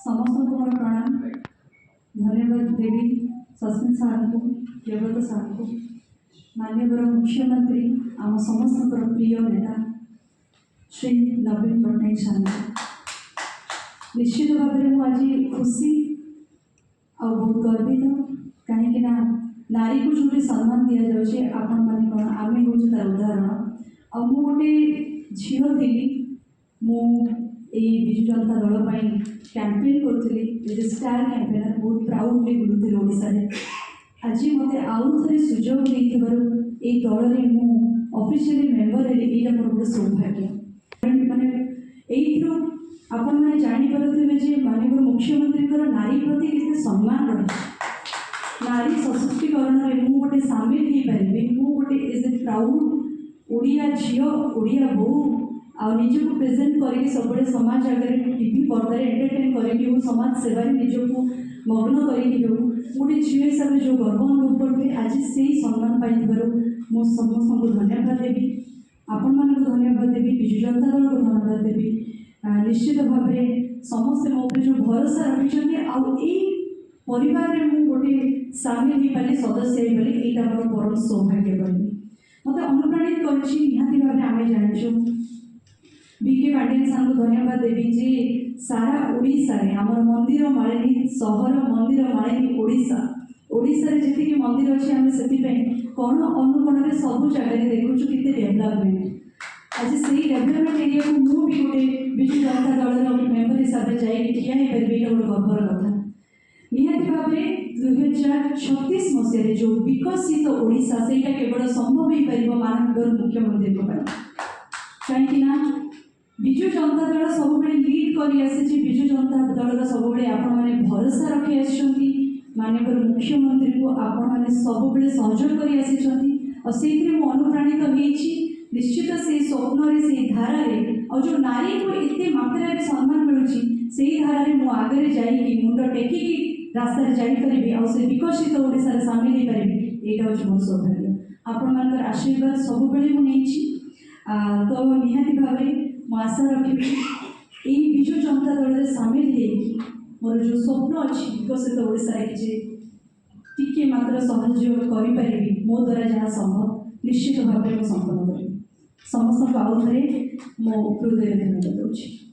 समस्त मोर प्रणाम। धन्यवाद देवी सस्मित सार को, देवत सार को, माननीय मुख्यमंत्री आम समस्त प्रिय नेता श्री नवीन पट्टनायक सार निश्चित भाव में आज खुशी आ बहुत गर्वित कहीं नारी को जो सम्मान दि जाए आपण मैंने कौन आम हूँ तार उदाहरण आ गोटे झील थी विजु जनता दल कैंपेन करी स्टार कैंपेनर बहुत प्राउडली बुलूली ओडिशा आज मत आउ थे सुजोग दे दल में ऑफिशियली मेंबर है मोर गोटे सौभाग्य माने आपण मैंने जापे माननीय मुख्यमंत्री नारी प्रति कितने सम्मान रही नारी सशक्तिकरण में गोटे सामिल हो पारि गोटे एज ए प्राउड ओडिया झील ओडिया बो आ निज को प्रेजेंट करके सब समाज आगे टीवी पर्दार एंटरटेन करके समाज सेवा निजक मग्न करके गोटे झील हिसाब से जो गर्व अनुभव करते आज से सम्मान पाई मो समस्त को धन्यवाद देवी आपण मान धन्यवाद देवी विजु जनता दल को धन्यवाद देवी निश्चित भाव में समस्ते मो जो भरोसा रखी परिवार में गोटे सामिल हो पारे सदस्य हो पारे यहाँ मोर परम सौभाग्य करी मत अनुप्राणित कर आम जानूँ बीके पाटिल सार को धन्यवाद देवी जे सारा ओडिशा रे आमर मंदिर मालिनी सहर मंदिर मालिनी ओडिशा ओडिशा रे जेतिकी मंदिर अच्छे आम से कौन अनुकोण सब जगह देखुचु कितने डेभलपमेंट आज से डेभलपमेंट एरिया को मुझे गोटे विजु जनता दल मेम्बर हिसाब से जाए ठिया हो पारे ये गोटे गर्वर कथा निहाती भाव में 2036 मसीह जो विकसित ओडिशा से केवल संभव हो पार माननीय मुख्यमंत्री कहीं विजु जनता दल सब लीड कर विजु जनता दल सब आपण मैंने भरोसा रखी आसी माननीय मुख्यमंत्री को आपण मैंने सब सहयोग कर अनुप्राणित होती निश्चित से स्वप्न से धारा और जो नारी को इतने मात्रा सम्मान मिलूँ से धारा मु आगे जाइए मुंड टेकिकी रास्तार जापरि आ विकसित ओडिशा सामिल हो पारि यहाँ हूँ मोर सौभाग्य आपण मान आशीर्वाद सब मुझे तो निहाती भाव में आशा रखी यही विजु जनता दल सामिल हो मोर जो स्वप्न अच्छी विकसित ओडिशा टी मात्र सहयोग करी मो द्वारा जहाँ संभव निश्चित भाव में संपन्न करी समस्त आउ थे मो हृदय धन्यवाद दूसरी।